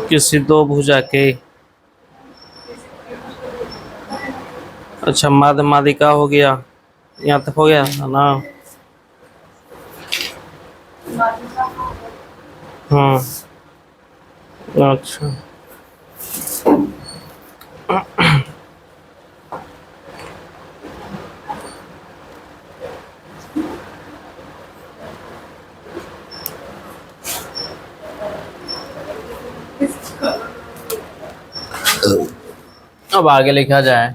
किसी दो भुजा के, अच्छा माद मादिका हो गया, यहाँ तक हो गया है ना। अच्छा अब आगे लिखा जाए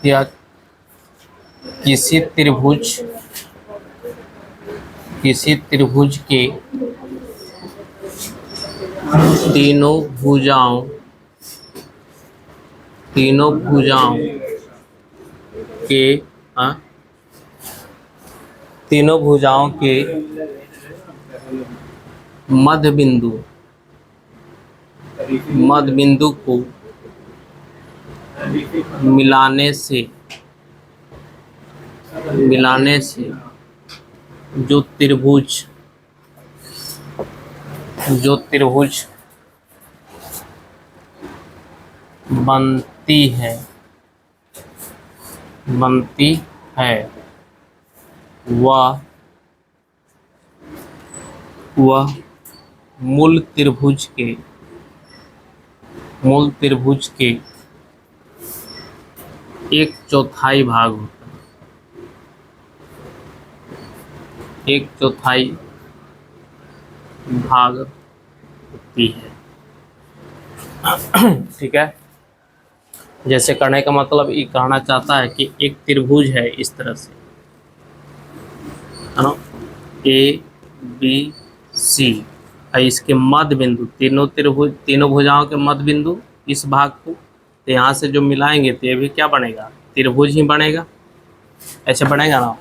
या किसी त्रिभुज के तीनों भुजाओं के हाँ तीनों भुजाओं के मध्य बिंदु को मिलाने से जो त्रिभुज बनती है वह मूल त्रिभुज के एक चौथाई भाग होती है। ठीक है, जैसे करने का मतलब ये कहना चाहता है कि एक त्रिभुज है इस तरह से, है ना, ए बी सी, इसके मध्य बिंदु तीनों भुजाओं के मध्य बिंदु इस भाग को, तो यहाँ से जो मिलाएंगे तो ये भी क्या बनेगा, त्रिभुज ही बनेगा, ऐसे बनेगा ना।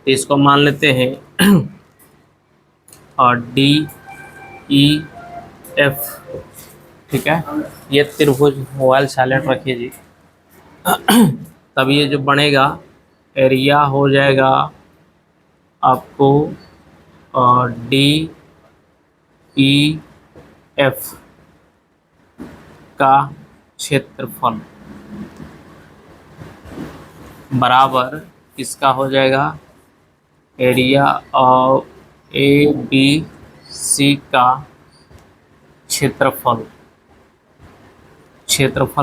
तो इसको मान लेते हैं और डी ई एफ। ठीक है, ये त्रिभुज, मोबाइल साइलेंट रखिए जी। तब ये जो बनेगा एरिया हो जाएगा आपको डी ई एफ का क्षेत्रफल बराबर किसका हो जाएगा, area of A B C का क्षेत्रफल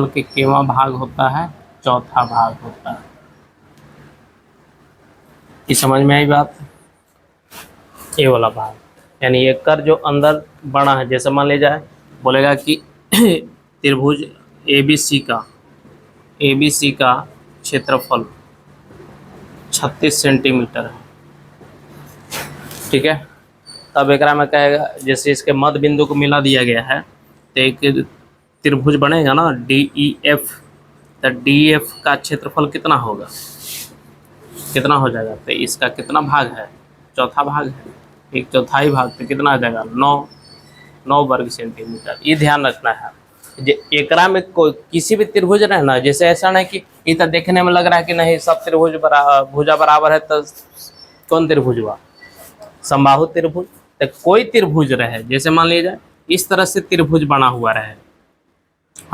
के केवां भाग होता है, चौथा भाग होता है। ये समझ में आई बात, ये वाला भाग, यानी ये कर जो अंदर बना है, जैसे मान ले जाए बोलेगा कि त्रिभुज ए बी सी का क्षेत्रफल 36 सेंटीमीटर है। ठीक है, तब एक में कहेगा जैसे इसके मध्य बिंदु को मिला दिया गया है तो एक त्रिभुज बनेगा ना डी ई एफ, तो डी एफ का क्षेत्रफल कितना होगा, कितना हो जाएगा, तो इसका कितना भाग है, चौथा भाग है, एक चौथाई भाग, तो कितना आ जाएगा 9 वर्ग सेंटीमीटर। ये ध्यान रखना है, एकरा में कोई किसी भी त्रिभुज रहे ना, जैसे ऐसा नहीं कि इधर देखने में लग रहा है कि नहीं सब त्रिभुज भुजा बराबर है तो कौन त्रिभुज हुआ, समबाहु त्रिभुज। तो कोई त्रिभुज रहे, जैसे मान लीजिए इस तरह से त्रिभुज बना हुआ रहे, है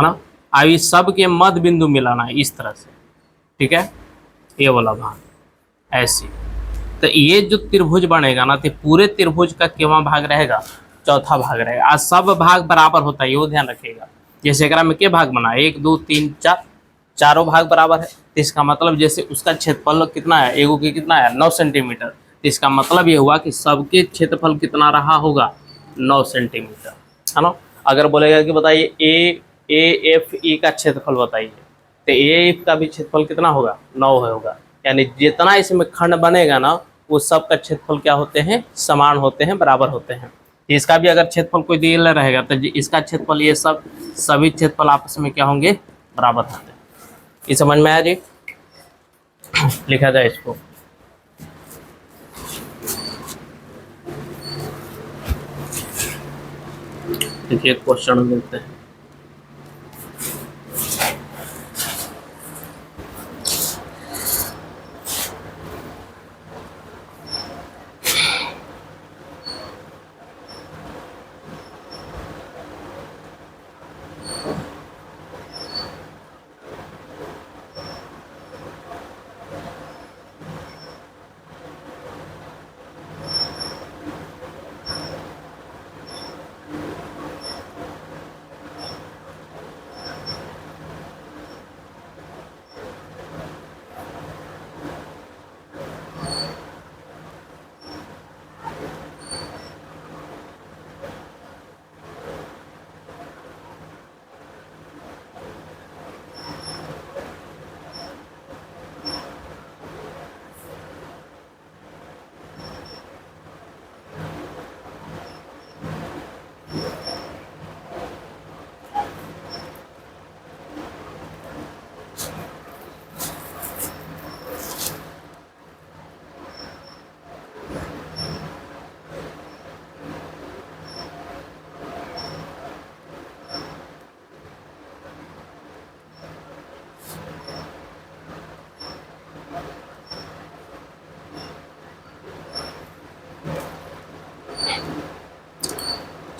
ना, अब इस सब के मध्य बिंदु मिलाना है इस तरह से। ठीक है, ये वाला भाग ऐसे, तो ये जो त्रिभुज बनेगा ना, तो पूरे त्रिभुज का केवां भाग रहेगा, चौथा भाग रहेगा। आज सब भाग बराबर होता है, ये ध्यान रखिएगा। जैसे एकरा में के भाग बना, 1 2 3 4, चारों भाग बराबर है, तो इसका मतलब जैसे उसका क्षेत्रफल कितना है, एगो की कितना है 9 सेंटीमीटर, तो इसका मतलब ये हुआ कि सबके क्षेत्रफल कितना रहा होगा 9 सेंटीमीटर, है ना। अगर बोलेगा कि बताइए ए एफ ई का क्षेत्रफल बताइए, तो ए एफ का भी क्षेत्रफल कितना होगा 9 होगा, यानी जितना इसमें खंड बनेगा ना वो सब का क्षेत्रफल क्या होते हैं, समान होते हैं, बराबर होते हैं। इसका भी अगर क्षेत्रफल कोई दिया रहेगा तो इसका क्षेत्रफल, ये सभी क्षेत्रफल आपस में क्या होंगे, बराबर होते हैं। ये समझ में आया जी, लिखा जाए इसको। देखिए क्वेश्चन मिलते हैं,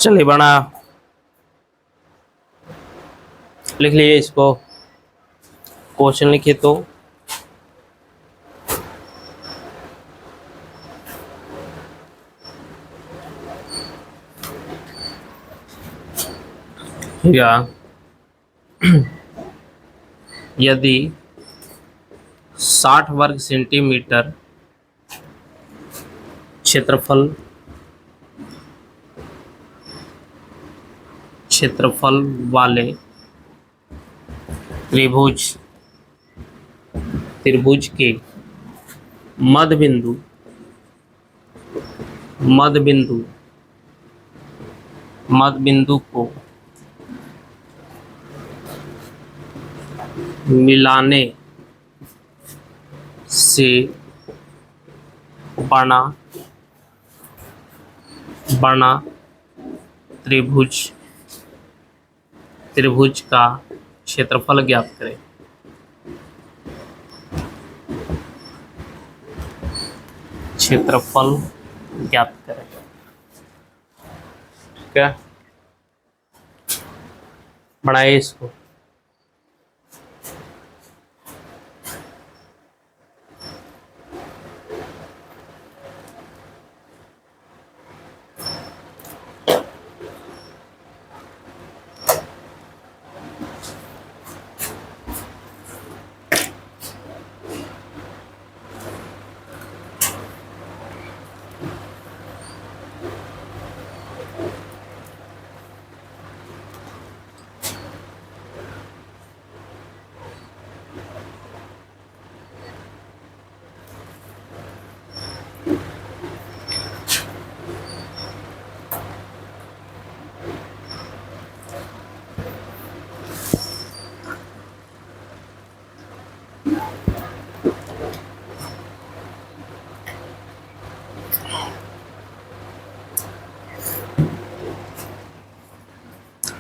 चलिए बना लिख लिए इसको, क्वेश्चन लिखिए तो या यदि 60 वर्ग सेंटीमीटर क्षेत्रफल वाले त्रिभुज के मध्य बिंदु को मिलाने से बना त्रिभुज का क्षेत्रफल ज्ञात करें। क्षेत्रफल ज्ञात करें। ठीक है, बढ़ाइए इसको।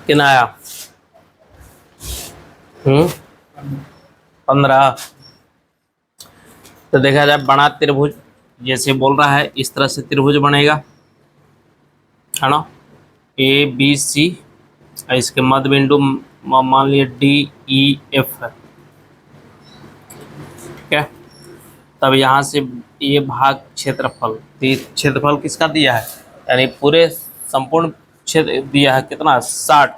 कितना आया? 15। तो देखा जाए बड़ा त्रिभुज जैसे बोल रहा है इस तरह से त्रिभुज बनेगा, है ना, ए बी सी, इसके मध्य बिंदु मान लिया डी ई एफ है। ठीक है, तब यहाँ से ये भाग क्षेत्रफल, तो क्षेत्रफल किसका दिया है, यानी पूरे संपूर्ण क्षेत्र दिया है कितना, 60।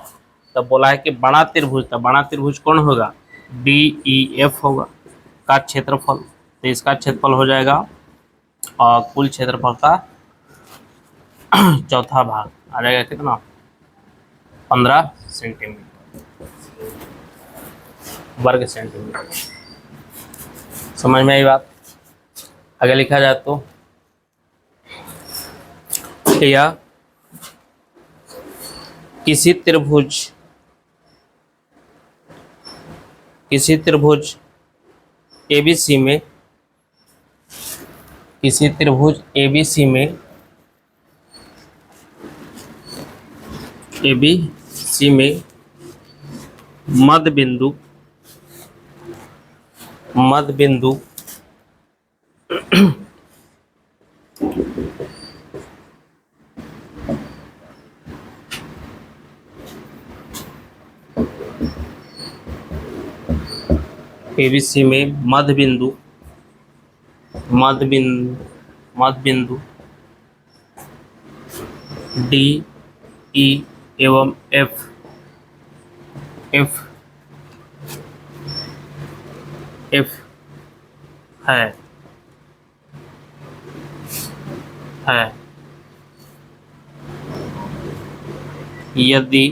तब बोला है कि बड़ा त्रिभुज, तब बड़ा त्रिभुज कौन होगा, डी ई एफ होगा का क्षेत्रफल। तो इसका क्षेत्रफल हो जाएगा और कुल क्षेत्रफल का चौथा भाग आ जाएगा कितना, 15 सेंटीमीटर वर्ग सेंटीमीटर। समझ में आई बात? आगे लिखा जाए तो या किसी त्रिभुज एबीसी में मध्य बिंदु एबीसी में मध्य बिंदु डी ई एवं एफ है यदि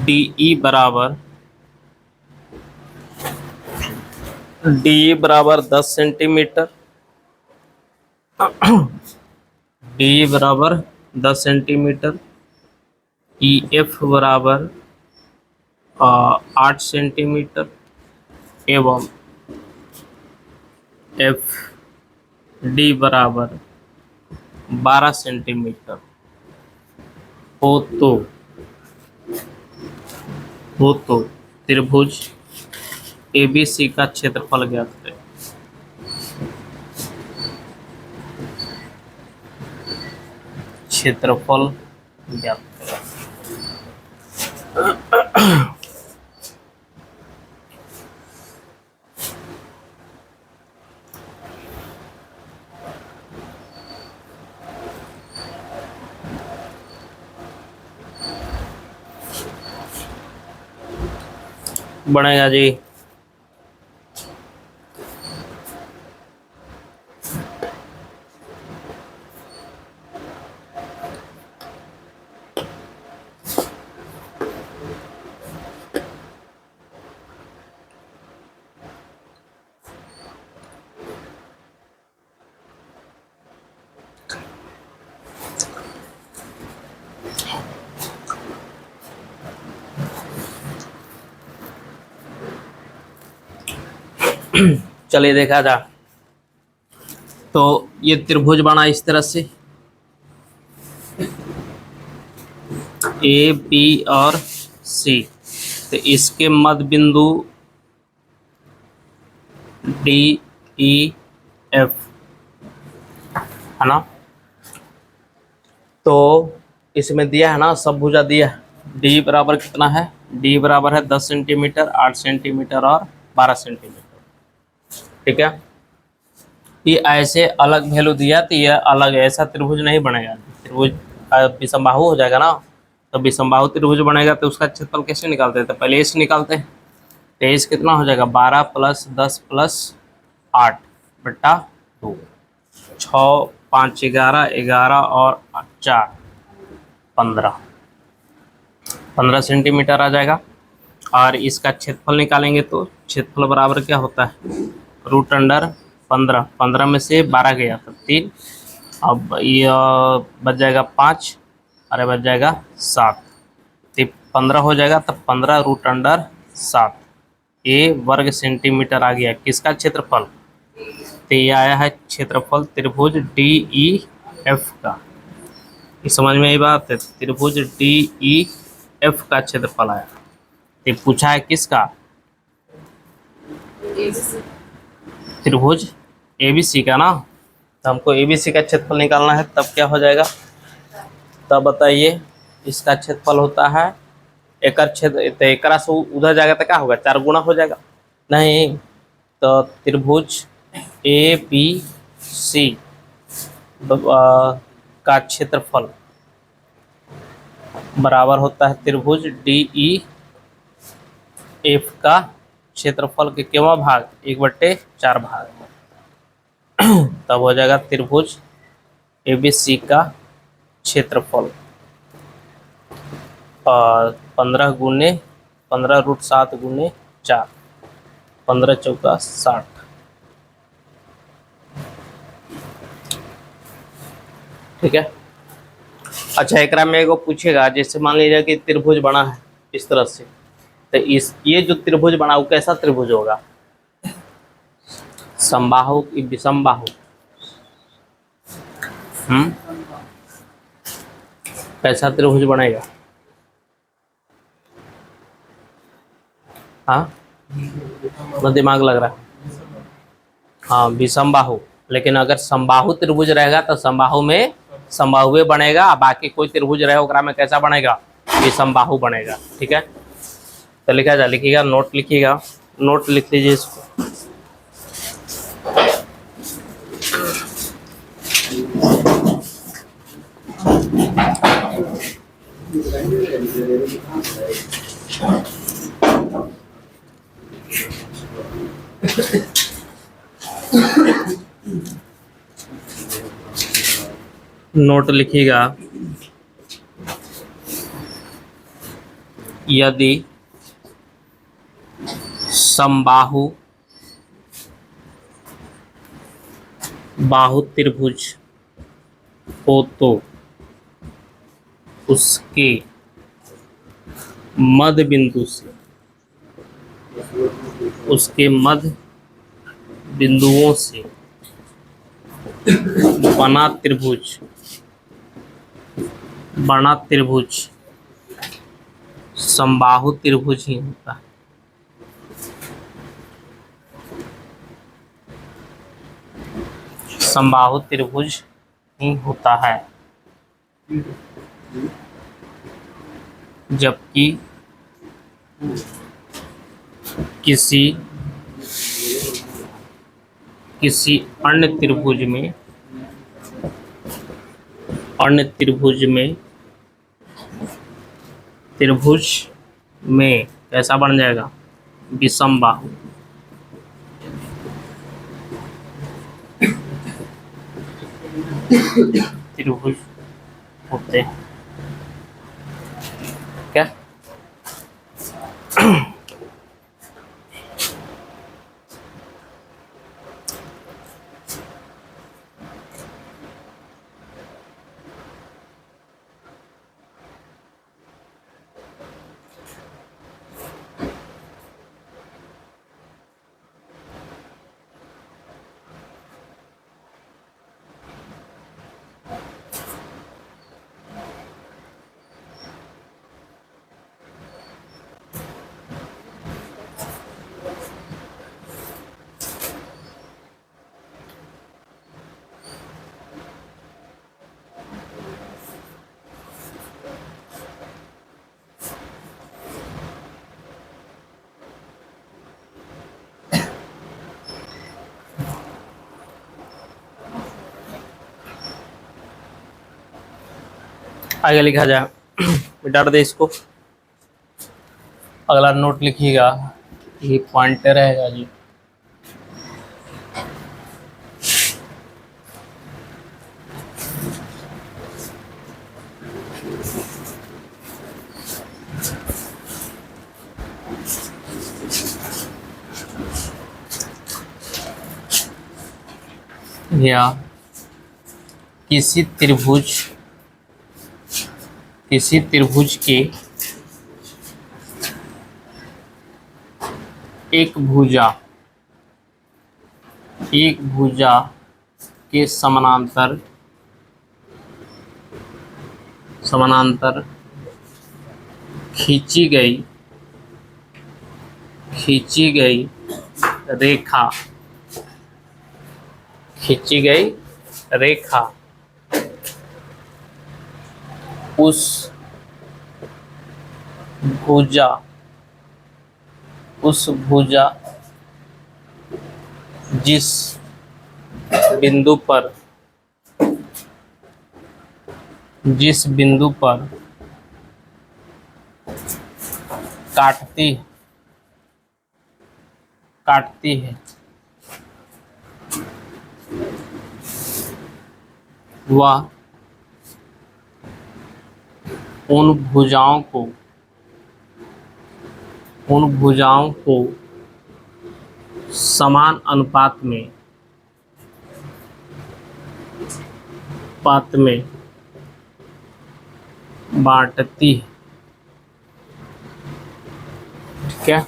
डी बराबर 10 सेंटीमीटर, डी बराबर 10 सेंटीमीटर, ई एफ बराबर 8 सेंटीमीटर एवं एफ डी बराबर 12 सेंटीमीटर हो तो त्रिभुज एबीसी का क्षेत्रफल ज्ञात करें। क्षेत्रफल ज्ञात करें। बनेगा जी चलिए देखा जा। तो ये त्रिभुज बना इस तरह से, ए बी और सी। तो इसके मध्य बिंदु डी ई एफ है ना। तो इसमें दिया है ना, सब भुजा दिया है। डी बराबर कितना है, डी बराबर है 10 सेंटीमीटर, 8 सेंटीमीटर और 12 सेंटीमीटर। ठीक है, ये ऐसे अलग वैल्यू दिया तो ये अलग ऐसा त्रिभुज नहीं बनेगा। त्रिभुज विषमबाहु हो जाएगा ना, तो विषमबाहु त्रिभुज बनेगा तो उसका क्षेत्रफल कैसे निकालते हैं, तो पहले इस निकालते हैं। तो इस कितना हो जाएगा, 12 + 10 + 8 बटा 2, 6 5 11 11 और 4 15 सेंटीमीटर आ जाएगा। और इसका क्षेत्रफल निकालेंगे तो क्षेत्रफल बराबर क्या होता है, √15, 15 में से 12 गया तो 3, अब ये बच जाएगा 5 और ये बच जाएगा 7, तो 15 हो जाएगा। तब 15√7 ये वर्ग सेंटीमीटर आ गया किसका क्षेत्रफल। तो ये आया है क्षेत्रफल त्रिभुज DEF का। ये समझ में आई बात है, त्रिभुज DEF का क्षेत्रफल आया। ये पूछा है किसका, त्रिभुज ABC का ना। तो हमको ABC का क्षेत्रफल निकालना है, तब क्या हो जाएगा, तब बताइए। इसका क्षेत्रफल होता है एकर क्षेत्र, तो एकरा से उधर जाएगा तो क्या होगा, 4 गुना हो जाएगा नहीं। तो त्रिभुज ABC का क्षेत्रफल बराबर होता है त्रिभुज DEF का क्षेत्रफल के केवा भाग, 1/4 भाग। तब हो जाएगा त्रिभुज ABC का क्षेत्रफल और 15 × 15√7 × 4, 15 × 4 = 60। ठीक है। अच्छा, एक में एगो पूछेगा, जैसे मान लीजिए कि त्रिभुज बना है इस तरह से, तो इस ये जो त्रिभुज बना वो कैसा त्रिभुज होगा, समबाहु की विषमबाहु। कैसा त्रिभुज बनेगा, हाँ मैं दिमाग लग रहा है, हाँ विषमबाहु। लेकिन अगर समबाहु त्रिभुज रहेगा तो समबाहु में समबाहुए बनेगा, बाकी कोई त्रिभुज रहे ओकरा में कैसा बनेगा, विषमबाहु बनेगा। ठीक है, तो लिखा जा, लिखिएगा, नोट लिखिएगा, नोट लिख लीजिए इसको। नोट लिखिएगा, यदि समबाहु बाहु त्रिभुज हो तो उसके मध्य बिंदु से, उसके मध्य बिंदुओं से बना त्रिभुज समबाहु त्रिभुज ही होता है। समबाहु त्रिभुज ही होता है। जबकि किसी किसी अन्य त्रिभुज में कैसा बन जाएगा, विषम बाहु। त्रिभुज होते हैं क्या? आगे लिखा जाए, मिटा दे इसको। अगला नोट लिखिएगा, ये पॉइंट रहेगा जी। या किसी त्रिभुज के एक भुजा के समानांतर खींची गई रेखा उस भुजा जिस बिंदु पर काटती है वह उन भुजाओं को समान अनुपात में बांटती है। ठीक है,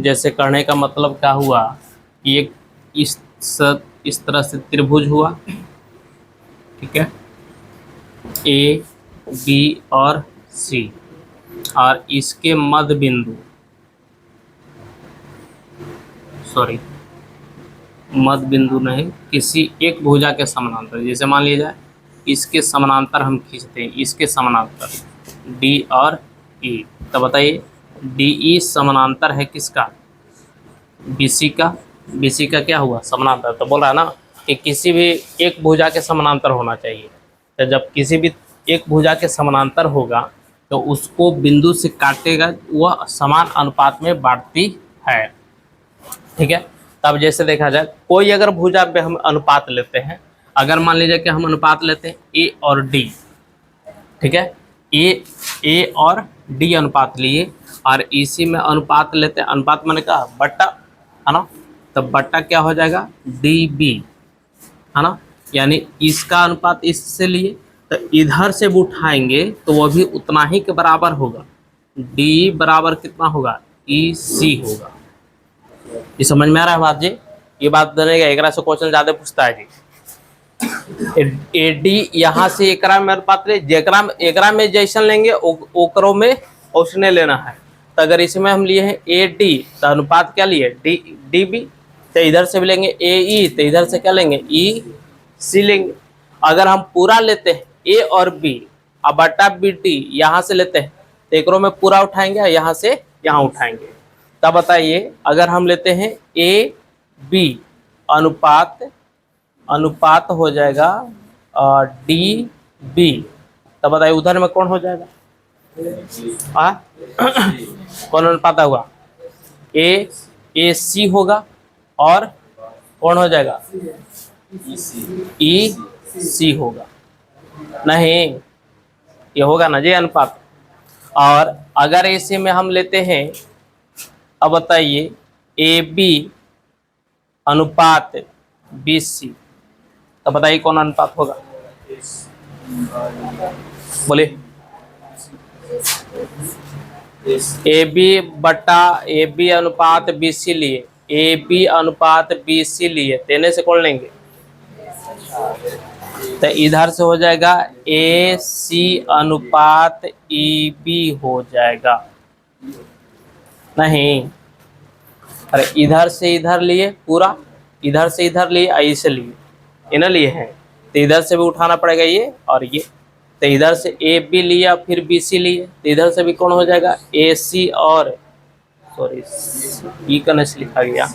जैसे करने का मतलब क्या हुआ कि एक इस तरह से त्रिभुज हुआ, ठीक है, ए बी और सी, और इसके मध्य बिंदु नहीं, किसी एक भुजा के समानांतर, जैसे मान लिया जाए इसके समानांतर हम खींचते हैं, इसके समानांतर डी और ई, तो बताइए डी ई समानांतर है किसका, बीसी का। बीसी का क्या हुआ, समानांतर। तो बोल रहा है ना कि किसी भी एक भुजा के समानांतर होना चाहिए। तो जब किसी भी एक भुजा के समानांतर होगा तो उसको बिंदु से काटेगा, वह समान अनुपात में बांटती है। ठीक है, तब जैसे देखा जाए कोई अगर भुजा पे हम अनुपात लेते हैं, अगर मान लीजिए कि हम अनुपात लेते हैं ए और डी, ठीक है, ए और डी अनुपात लिए, और इसी में अनुपात लेते हैं, अनुपात मैंने कहा बट्टा, है ना, तो बट्टा क्या हो जाएगा, डी बी, है ना, यानी इसका अनुपात इससे लिए तो इधर से भी उठाएंगे तो वह भी उतना ही के बराबर होगा, डी बराबर कितना होगा, ई सी होगा। ये समझ में आ रहा है बात जी? ये बात बनेगा, एकरा से क्वेश्चन ज्यादा पूछता है जी। एडी यहाँ से एकरा में अनुपात ले, एकरा में जैसन लेंगे ओकरो में उसने लेना है। तो अगर इसमें हम लिए हैं ए डी तो अनुपात क्या लिए, डी बी, तो इधर से भी लेंगे ए ई तो इधर से क्या लेंगे, ई सी लेंगे। अगर हम पूरा लेते हैं ए और बी अब बटा बी टी यहाँ से लेते हैं तो एकरों में पूरा उठाएंगे और यहाँ से यहाँ उठाएंगे। तब बताइए अगर हम लेते हैं ए बी अनुपात अनुपात हो जाएगा डी बी, तब बताइए उधर में कौन हो जाएगा? कौन अनुपात हुआ? ए सी होगा और कौन हो जाएगा? ई सी होगा। नहीं, ये होगा ना जी अनुपात। और अगर इसी में हम लेते हैं, अब बताइए ए बी अनुपात बी सी, तो बताइए कौन अनुपात होगा? बोलिए। ए बी बटा ए बी अनुपात बी सी लिए, ए बी अनुपात बी सी लिए, देने से कौन लेंगे? तो इधर से हो जाएगा ए सी अनुपात ई बी हो जाएगा। नहीं, अरे इधर से इधर लिए पूरा, इधर से इधर लिए, आई से लिए, इन्हें लिए हैं तो इधर से भी उठाना पड़ेगा ये और ये। तो इधर से ए बी लिया फिर बी सी लिए, तो इधर से भी कौन हो जाएगा? ए सी और सॉरी ई का नश लिखा गया,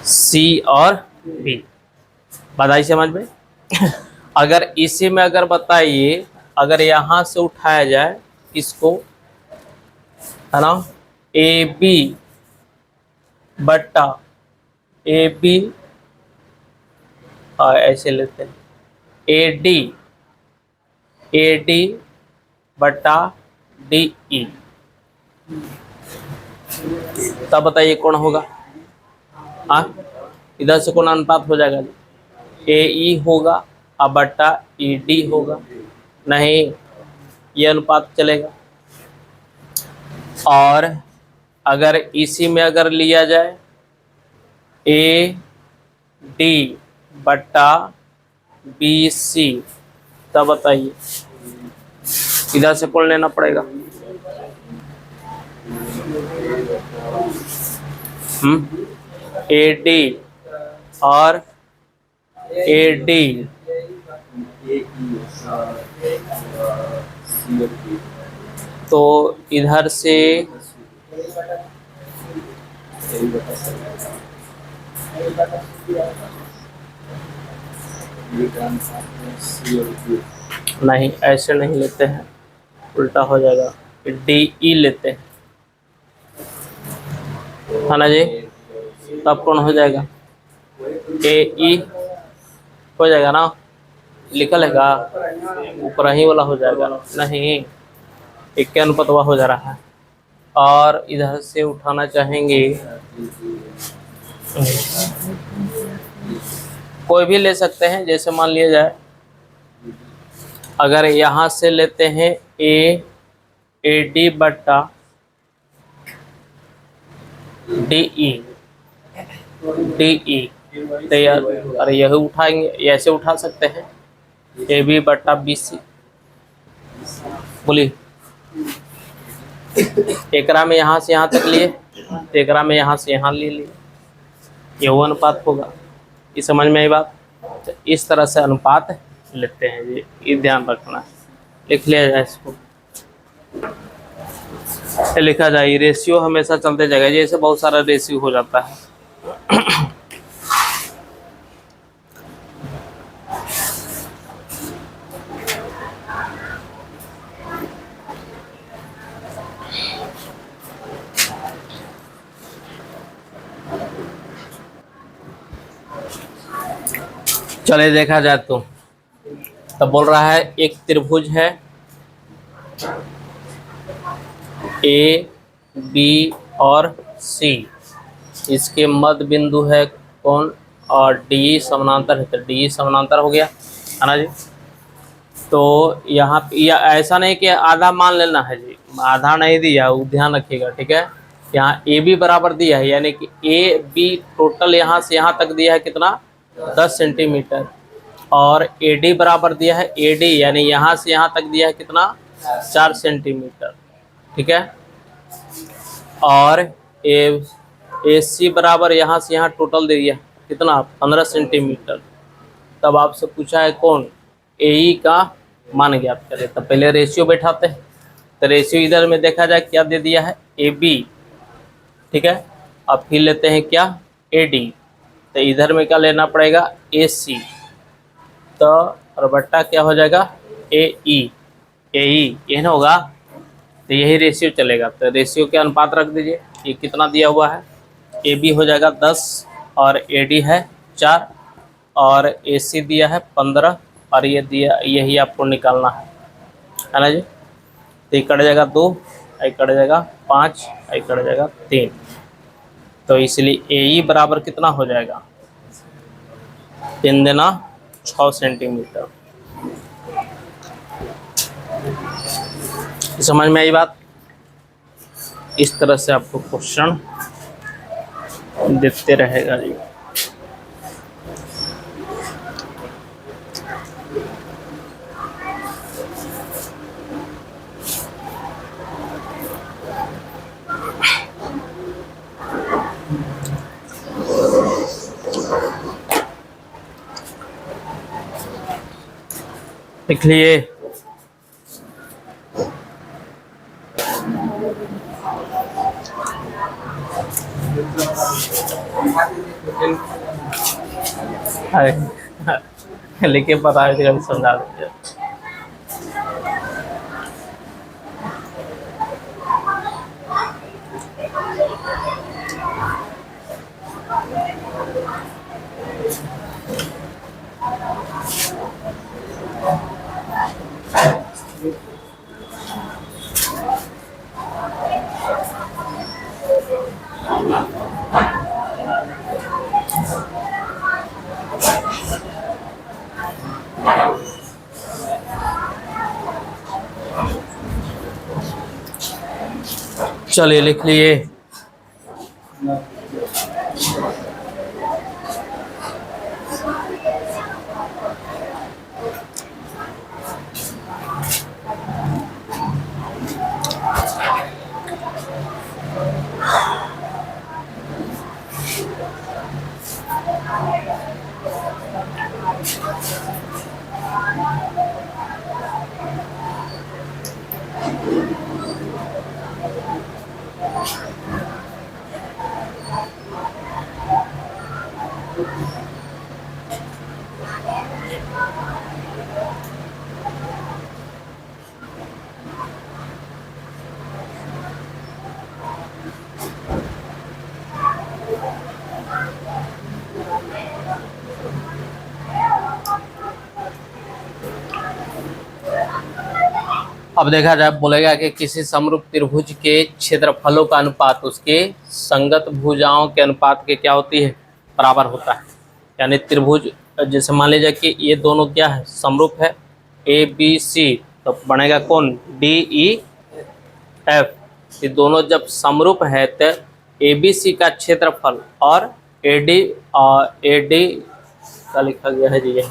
सी और बी। बात आई समझ में? अगर इसी में अगर बताइए अगर यहाँ से उठाया जाए इसको, है ना, ए बी बट्टा ए बी, ऐसे लेते हैं ए डी बट्टा डी ई, तब बताइए कौन होगा? इधर से कौन अनुपात हो जाएगा? ए ई होगा अब बट्टा ई डी होगा। नहीं, ये अनुपात चलेगा। और अगर इसी में अगर लिया जाए ए डी बट्टा बी सी, तब बताइए इधर से कौन लेना पड़ेगा? ए डी और ए डी, तो इधर से नहीं, ऐसे नहीं लेते हैं, उल्टा हो जाएगा, डी ई लेते हैं, है ना जी। तब कौन हो जाएगा? ए ई हो जाएगा ना, लिखल है ऊपर ही वाला हो जाएगा। नहीं, एक के अनुपातवा हो जा रहा है। और इधर से उठाना चाहेंगे कोई भी ले सकते हैं, जैसे मान लिया जाए अगर यहाँ से लेते हैं ए डी बट्टा डी ई, तो यार अरे यही उठाएंगे, ऐसे उठा सकते हैं ए बी बट्टा बी सी। बोलिए, एकरा में यहाँ से यहाँ तक लिए, एकरा में यहाँ से यहाँ ले लिए, ये वो अनुपात होगा। ये समझ में आई बात? तो इस तरह से अनुपात लेते हैं जी, ये ध्यान रखना है। लिख लिया जाए इसको, लिखा जाए रेशियो हमेशा चलते जाएगा, जैसे बहुत सारा रेशियो हो जाता है। चले देखा जाए तो तब बोल रहा है एक त्रिभुज है ए बी और सी, इसके मध्य बिंदु है कौन? और डी समानांतर है, तो डी समानांतर हो गया, है ना जी। तो यहाँ ऐसा नहीं कि आधा मान लेना है जी, आधा नहीं दिया, वो ध्यान रखिएगा, ठीक है। यहाँ ए बी बराबर दिया है, यानी कि ए बी टोटल यहाँ से यहाँ तक दिया है कितना? 10 सेंटीमीटर। और ए डी बराबर दिया है ए डी, यानी यहाँ से यहाँ तक दिया है कितना? 4 सेंटीमीटर, ठीक है। और ए सी बराबर यहाँ से यहाँ टोटल दे दिया कितना? 15 सेंटीमीटर। तब आपसे पूछा है कौन ए का मान ज्ञात करें, तो पहले रेशियो बैठाते हैं। तो रेशियो इधर में देखा जाए क्या दे दिया है ए बी, ठीक है। अब फिर लेते हैं क्या ए डी, तो इधर में क्या लेना पड़ेगा ए सी, तो और बट्टा क्या हो जाएगा ए ई, यही ना होगा, तो यही रेशियो चलेगा। तो रेशियो के अनुपात रख दीजिए, ये कितना दिया हुआ है ए बी हो जाएगा 10 और ए डी है 4 और ए सी दिया है 15 और ये दिया, यही आपको निकालना है ना जी। तो ये कट जाएगा 2, ये कट जाएगा 5, ये कट जाएगा 3, तो इसलिए ए ई बराबर कितना हो जाएगा 3 दूना 6 सेंटीमीटर। समझ में आई बात। इस तरह से आपको क्वेश्चन देते रहेगा जी। लिख लिए। लिखे पता है समझा दीजिए। चलिए लिख लिए। अब देखा जाए, बोलेगा कि किसी समरूप त्रिभुज के क्षेत्रफलों का अनुपात उसके संगत भुजाओं के अनुपात के क्या होती है बराबर होता है। यानी त्रिभुज जैसे मान लीजिए कि ये दोनों क्या है समरूप है ए बी सी, तो बनेगा कौन डी ई एफ। ये दोनों जब समरूप है तो ए बी सी का क्षेत्रफल और ए डी का लिखा गया है जी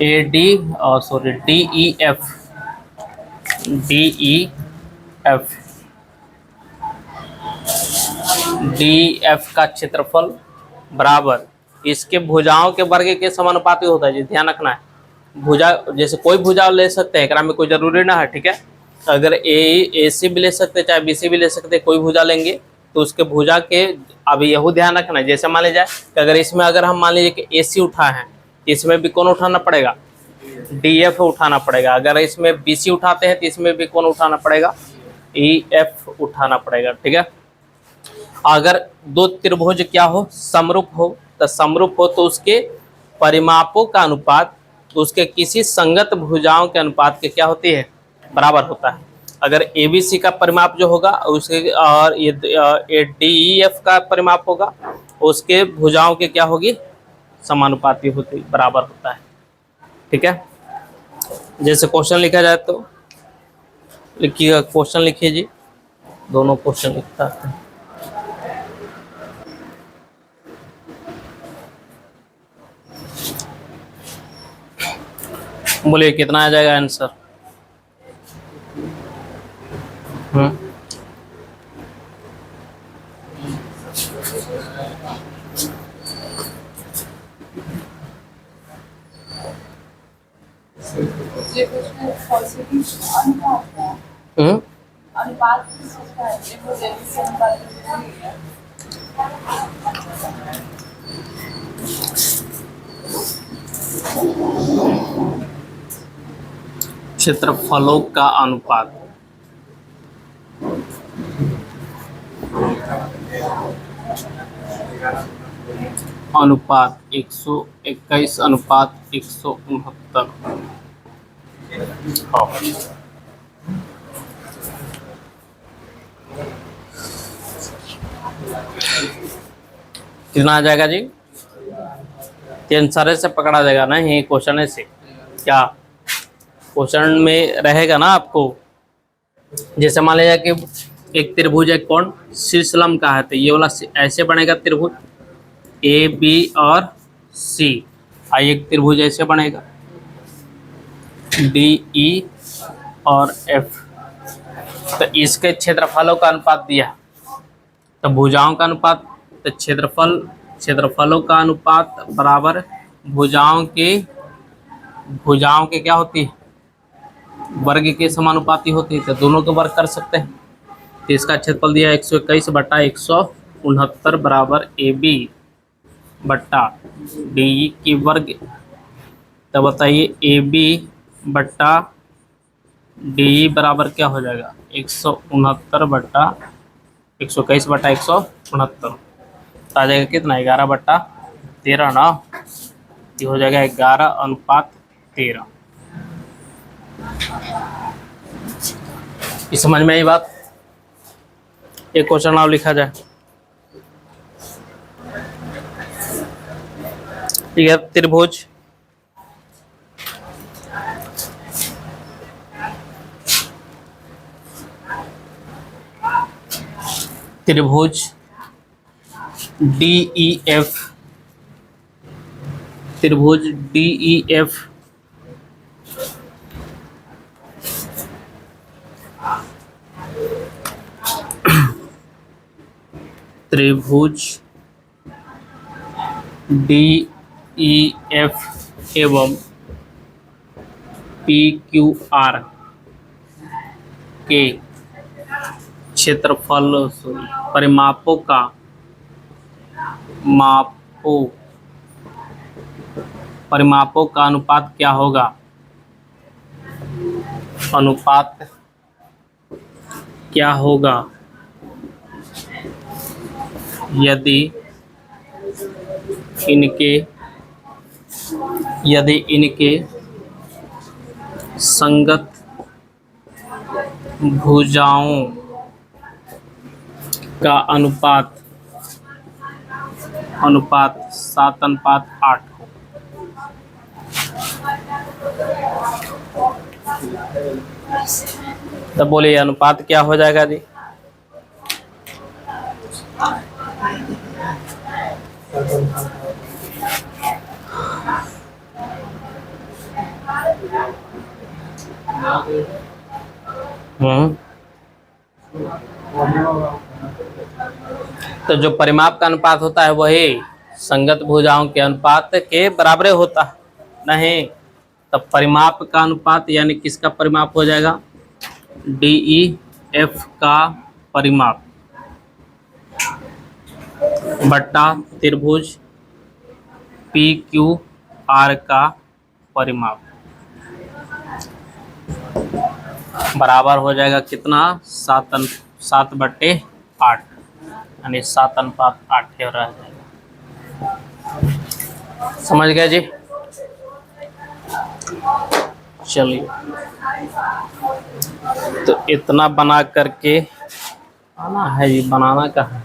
A D sorry D E F का क्षेत्रफल बराबर इसके भुजाओं के वर्ग के समानुपाती होता है जी, ध्यान रखना है। भुजा जैसे कोई भुजा ले सकते हैं, एकरा में कोई जरूरी ना है, ठीक है। अगर ए सी भी ले सकते हैं चाहे बी सी भी ले सकते हैं, कोई भुजा लेंगे तो उसके भुजा के, अब यही ध्यान रखना है। जैसे मान लीजिए कि अगर इसमें अगर हम मान लीजिए कि ए सी उठा है, इसमें भी कौन उठाना पड़ेगा डी एफ उठाना पड़ेगा। अगर इसमें बी सी उठाते हैं तो इसमें भी कौन उठाना पड़ेगा ई एफ उठाना पड़ेगा, ठीक है। अगर दो त्रिभुज क्या हो समरूप हो, तो समरूप हो तो उसके परिमापों का अनुपात उसके किसी संगत भुजाओं के अनुपात के क्या होती है बराबर होता है। अगर ए बी सी का परिमाप जो होगा उसके और ये डी ई एफ का परिमाप होगा उसके भुजाओं के क्या होगी समानुपाती होती बराबर होता है, ठीक है। जैसे क्वेश्चन लिखा जाए तो लिखिएगा, क्वेश्चन लिखिए जी, दोनों क्वेश्चन लिखता है। बोलिए कितना आ जाएगा आंसर। त्रिभुज में पॉजिटिव अनुपात है। अनुपात किस चीज का है? त्रिभुज है, इससे अनुपात नहीं है। क्षेत्रफलों का अनुपात। अनुपात 121 अनुपात 169। कितना आ जाएगा जी? आंसर से पकड़ा जाएगा ना, ये क्वेश्चन से क्या क्वेश्चन में रहेगा ना आपको। जैसे मान लीजिए कि एक त्रिभुज एक कोण शीर्ष लंब का है, तो ये वाला ऐसे बनेगा त्रिभुज ए बी और सी। एक त्रिभुज ऐसे बनेगा डी ई और एफ। तो इसके क्षेत्रफलों का अनुपात दिया, तो भुजाओं का अनुपात, तो क्षेत्रफलों का अनुपात बराबर भुजाओं के क्या होती है? वर्ग के समानुपाती होती है, तो दोनों के वर्ग कर सकते हैं। तो इसका क्षेत्रफल दिया 121 बटा 169 बराबर ए बी बट्टा डी की वर्ग। तो बताइए ए बी बट्टा डी बराबर क्या हो जाएगा? 169 बट्टा 121 बटा 169। तो आ जाएगा कितना? 11 बट्टा 13 ना, ये हो जाएगा 11:13। इस समझ में आई बात? एक क्वेश्चन और लिखा जाए, ठीक है। त्रिभुज डी ई एफ, त्रिभुज डी ई एफ त्रिभुज डी ई एफ एवं पी क्यू आर के क्षेत्रफल परिमापों का परिमापों का अनुपात क्या होगा? अनुपात क्या होगा यदि इनके संगत भुजाओं का अनुपात 7:8 हो। तो बोलिए अनुपात क्या हो जाएगा जी? तो जो परिमाप का अनुपात होता है वही संगत भुजाओं के अनुपात के बराबर होता है नहीं। तब परिमाप का अनुपात यानी किसका परिमाप हो जाएगा? डी ई एफ का परिमाप बट्टा त्रिभुज पी क्यू आर का परिमाप बराबर हो जाएगा कितना? 7/8 यानी 7:8 रह जाएगा। समझ गए जी? चलिए, तो इतना बना करके आना है जी, बनाना कहाँ है?